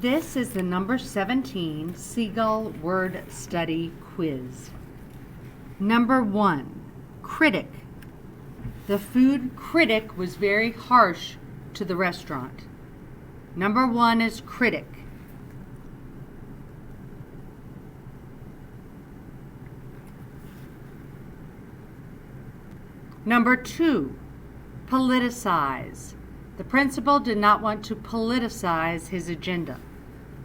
This is the number 17 Seagull Word Study Quiz. Number 1, critic. The food critic was very harsh to the restaurant. Number 1 is critic. Number 2, politicize. The principal did not want to politicize his agenda.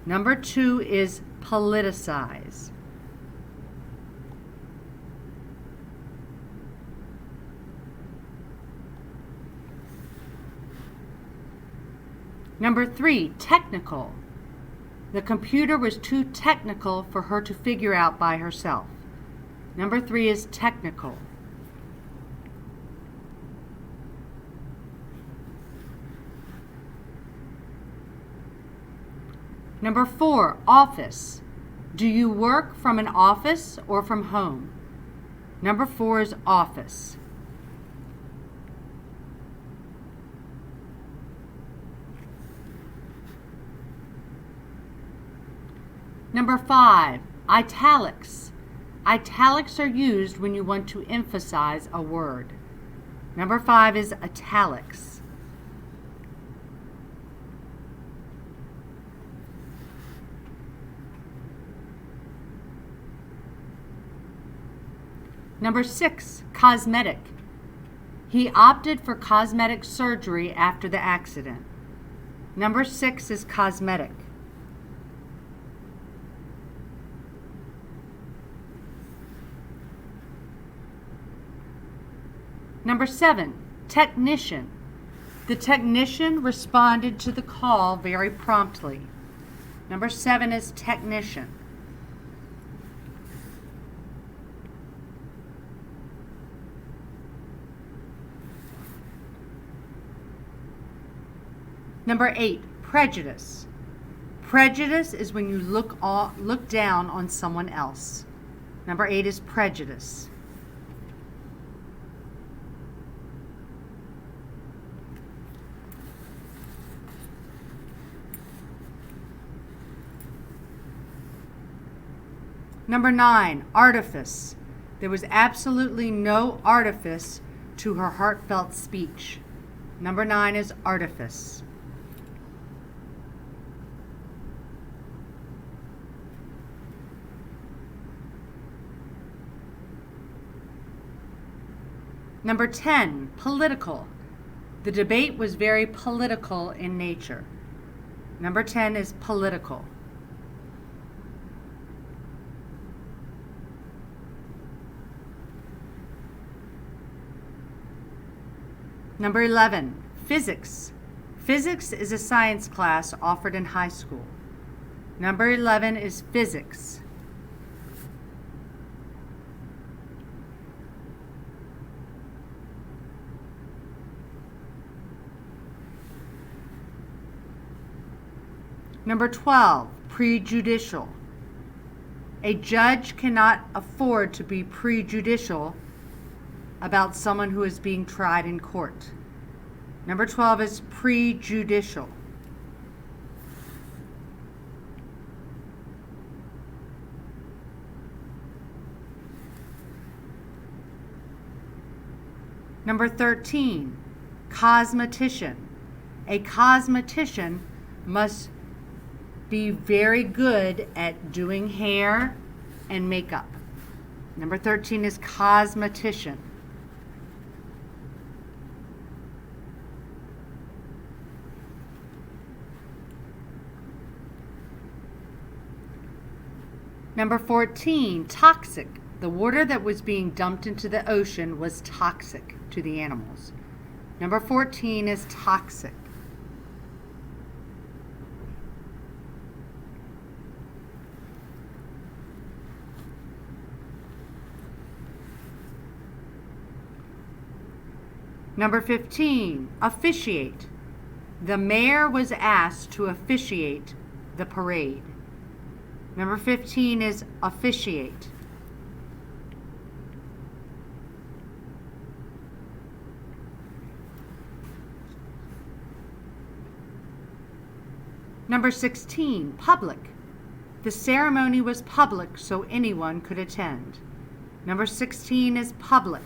Number 2 is politicize. Number 3, technical. The computer was too technical for her to figure out by herself. Number 3 is technical. Number 4, office. Do you work from an office or from home? Number 4 is office. Number 5, italics. Italics are used when you want to emphasize a word. Number 5 is italics. Number 6, cosmetic. He opted for cosmetic surgery after the accident. Number 6 is cosmetic. Number 7, technician. The technician responded to the call very promptly. Number 7 is technician. Number 8, prejudice. Prejudice is when you look down on someone else. Number 8 is prejudice. Number 9, artifice. There was absolutely no artifice to her heartfelt speech. Number 9 is artifice. Number 10, political. The debate was very political in nature. Number 10 is political. Number 11, physics. Physics is a science class offered in high school. Number 11 is physics. Number 12, prejudicial. A judge cannot afford to be prejudicial about someone who is being tried in court. Number 12 is prejudicial. Number 13, cosmetician. A cosmetician must be very good at doing hair and makeup. Number 13 is cosmetician. Number 14, toxic. The water that was being dumped into the ocean was toxic to the animals. Number 14 is toxic. Number 15, officiate. The mayor was asked to officiate the parade. Number 15 is officiate. Number 16, public. The ceremony was public so anyone could attend. Number 16 is public.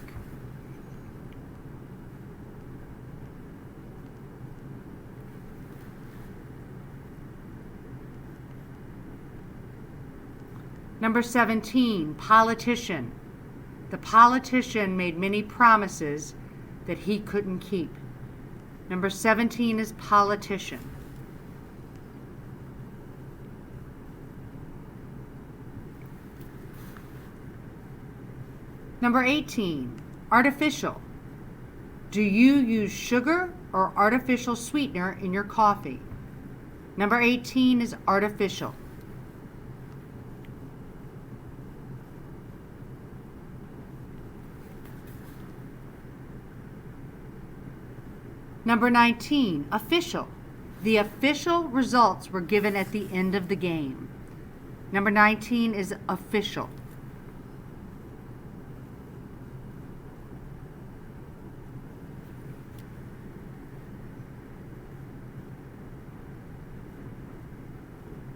Number 17, politician. The politician made many promises that he couldn't keep. Number 17 is politician. Number 18, artificial. Do you use sugar or artificial sweetener in your coffee? Number 18 is artificial. Number 19, official. The official results were given at the end of the game. Number 19 is official.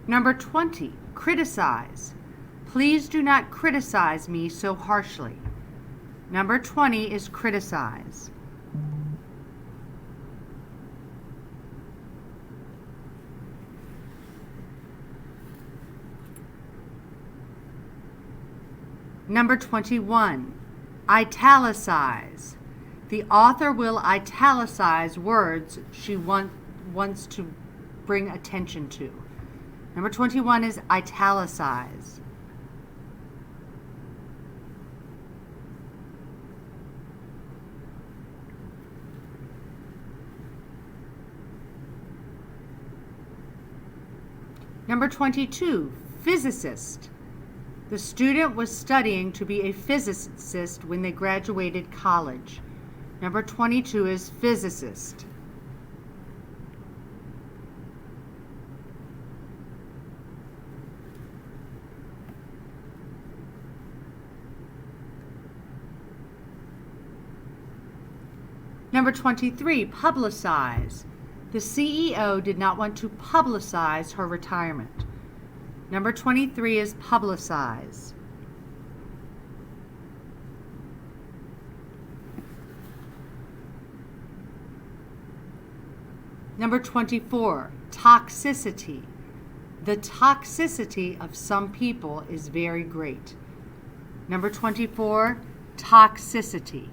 Number 20, criticize. Please do not criticize me so harshly. Number 20 is criticize. Number 21, italicize. The author will italicize words she wants to bring attention to. Number 21 is italicize. Number 22, physicist. The student was studying to be a physicist when they graduated college. Number 22 is physicist. Number 23, publicize. The CEO did not want to publicize her retirement. Number 23 is publicize. Number 24, toxicity. The toxicity of some people is very great. Number 24, toxicity.